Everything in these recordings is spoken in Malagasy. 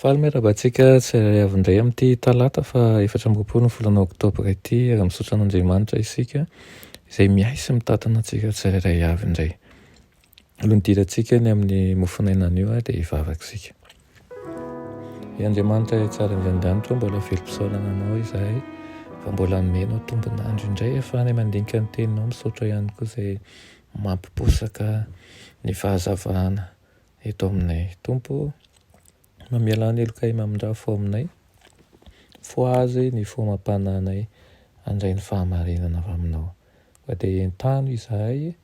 Faly miarabantsika tsirairay avy indray amin'ity talata fa 4 volana oktobra ity raha misaotra an'Andriamanitra isika izay miaisy mitantana antsika tsirairay avy indray. Alondirantsika ny amin'ny mofonainan'io dia hivavakisika. I Andriamanitra tsara indray mbola velom-pisaorana anao izahay fa mbola menao tombon'andro indray ahafahana mandinika ny teninao, misaotra ihany koa izay mampiposaka ny fahazavana eto aminay. Tompo, mamiala ny elokay mamindrafo aminay, foazy ny fomam-pananay andray ny fahamarinana avy aminao. Fa dia entano izahay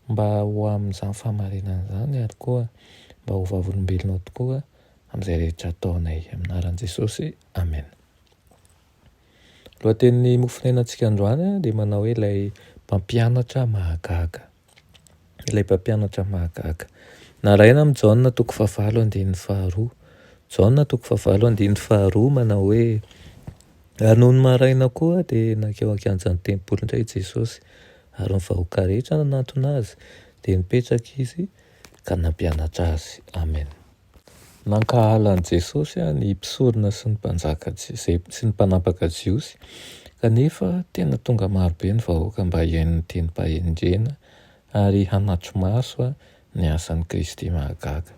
mba ho amin'izany fahamarinana izany ary koa mba ho vavolombelonao tokoa amin'izay rehetra ataonay. Amin'ny anaran'i Jesosy, amen. Lohatenin'ny mofonainantsika androany dia manao hoe ilay mpampianatra mahagaga. Ilay mpampianatra mahagaga. Naraina amin'ny Jaona 4:2. Jaona 4:2 manao hoe ary noho ny maraina koa dia nankeo ankianjan'ny tempoly indray Jesosy ary ny vahoaka rehetra nanantona azy dia nipetraka izy ka nampianatra azy. Amen. Nankahalan'i Jesosy ny mpisorona sy ny mpanjaka sy ny mpanapaka jiosy, kanefa tena tonga marobe ny vahoaka mba hiain'ny tenim-pahendrena ary hanatro maso ny asan'i Kristy mahagaga.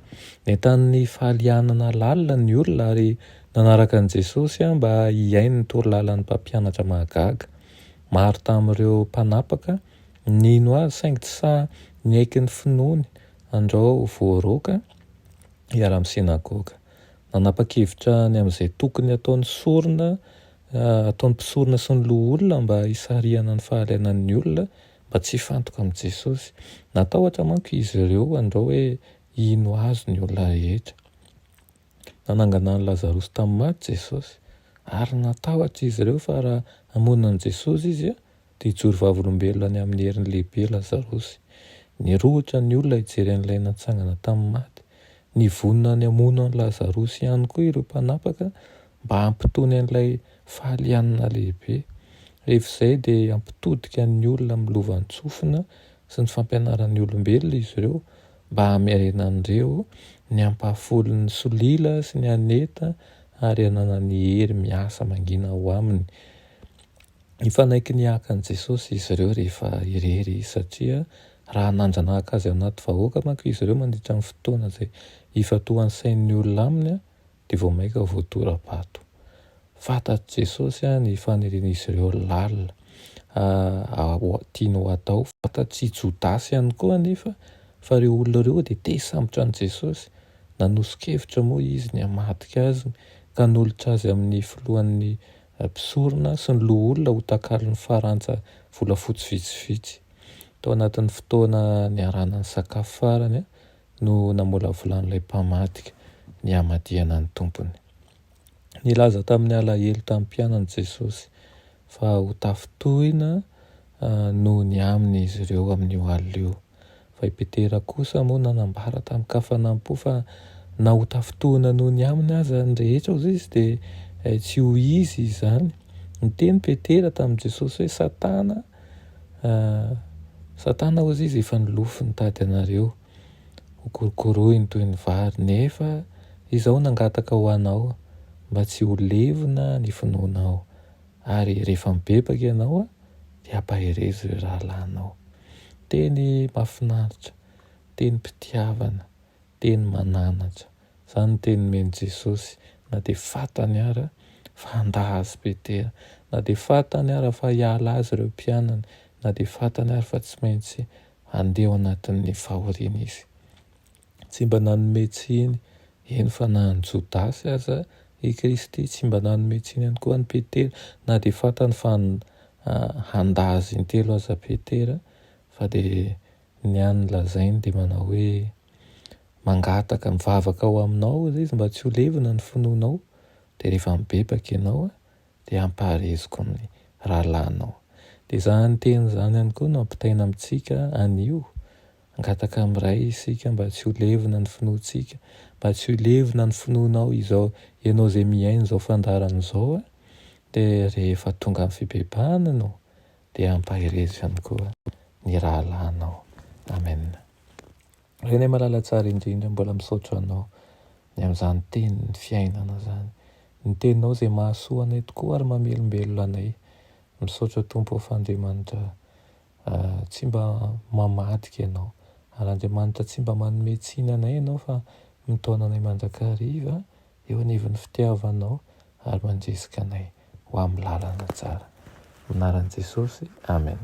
Nentan'ny fahalianana lalina ny olona ary nanaraka an'i Jesosy mba hiainy ny torolalan'ny mpampianatra mahagaga. Maro tamin'ireo mpanapaka nino azy saingy tsy sahy niaiky ny finoany andrao voaroaka hiara amin'ny sinagoga. Nanapa-kevitra ny amin'izay tokony ataon'ny sorona, ataon'ny mpisorona sy ny loha olona mba hisarihana ny fahalianan'ny olona mba tsy hifantoka amin'i Jesosy. Natahotra manko izy ireo andao hoe ino azy ny olona rehetra. Nanangana ny Lazarosy tamin'ny maty Jesosy ary natahotra izy ireo fa raha hamonina an'i Jesosy izy dia hijory vavolombelona any amin'ny heriny lehibe Lazarosy. Nirohitra ny olona hijery an'ilay natsangana tamin'ny maty. Nivonona ny hamono an'i Lazarosy ihany koa ireo mpanapaka mba hampitony an'ilay fahalianana lehibe. Rehefa izay dia hampitodika ny olona amin'ny lovan'ny tsofina sy ny fampianaran'ny olombelona izy ireo mba hamerena an'ireo ny hampahafolo ny solila sy ny aneta ary hanana ny hery miasa mangina ao aminy. Nifanaiky ny hakan'i Jesosy izy ireo rehefa irery satria raha nanjanahaka azy anaty vahoaka manko izy ireo mandritra ny fotoana izay hifatohan'ny sain'ny olona aminy dia vao maika voatora-bato. Fantatr' Jesosy ny faneren'izy ireo lalina tiany ho atao. Fantatry Jodasy ihany koa anefa fa ireo olona ireo dia te hisambotra an'i Jesosy. Nanosokevitra moa izy ny hamadika azy ka nolotra azy amin'ny filohan'ny mpisorona sy ny loha olona ho takalin'ny farantsa volafotsy vitsivitsy. Tao anatin'ny fotoana niarana ny sakafo farany no namolavolan'ilay mpamadika ny hamadihana ny tompony. Nilaza tamin'ny alahelo tamin'ny mpianan'i Jesosy fa ho tafitohina no ny aminy izy ireo amin'io alina io. Fa i Petera kosa moa nanambara tamin'ny kafanampo fa na ho tafitohina no ny aminy aza ny rehetra hozy izy dia tsy ho izy izany. Niteny Petera tamin'i Jesosy hoe Satana hozy izy efa nilofo nitady anareo ho korokorohiny toy ny vary, nefa izaho nangataka ho anao mba tsy ho levona ny finoanao ary rehefa mibebaka ianao dia hampaherezo ireo rahalanao. Teny mahafinaritra, teny mpitiavana, teny mananatra. Izany teny men'i Jesosy. Na dia fantany ara fa handahazy Petera, na dia fantany ara fa hiala azy ireo mpianany, na dia fantany ara fa tsy maintsy handeha anatin'ny fahoriana izy. Tsy mba nanome tsiny, eny fa na ny Jodasy aza i Kristy tsy mba nanome tsiny ihany koa ny Petera, na dia fantany fa handahazy intelo aza Petera, fa dia ny any lazainy dia manao hoe mangataka mivavaka ao aminao izy mba tsy ho levona ny finoanao, dia rehefa mibebaka ianao dia hampaharezoko amin'ny rahalanao. Dia izany teny izany ihany koa no ampitaina amintsika anio. Angataka amin'iray isika mba tsy ho levona ny finoantsika, mba tsy ho levona ny finoanao ianao izay miaina izao fandaharan'izao dia rehefa tonga amin'ny fibebahana ianao dia ampaherezany koa ny rahalanao. Amen. Reny malala tsara indrindra, mbola misaotra anao ny amin'izany teny ny fiainana zany, ny teninao izay mahasoa anay tokoa ary mamelombelona anay. Misaotra Tompo fa Andriamanitra, tsy mba mamadika ianao, ary Andriamanitra tsy mba manome tsiny anay ianao fa mitaona anay mandrakariva eo anivon'ny fitiavanao ary mandresika anay ho amin'ny lalana tsara. Anaran'i Jesosy, amen.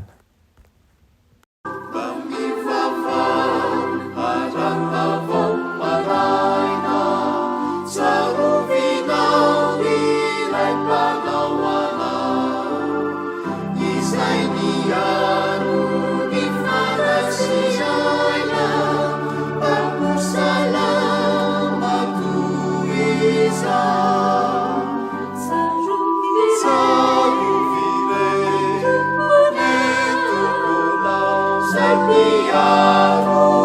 Piano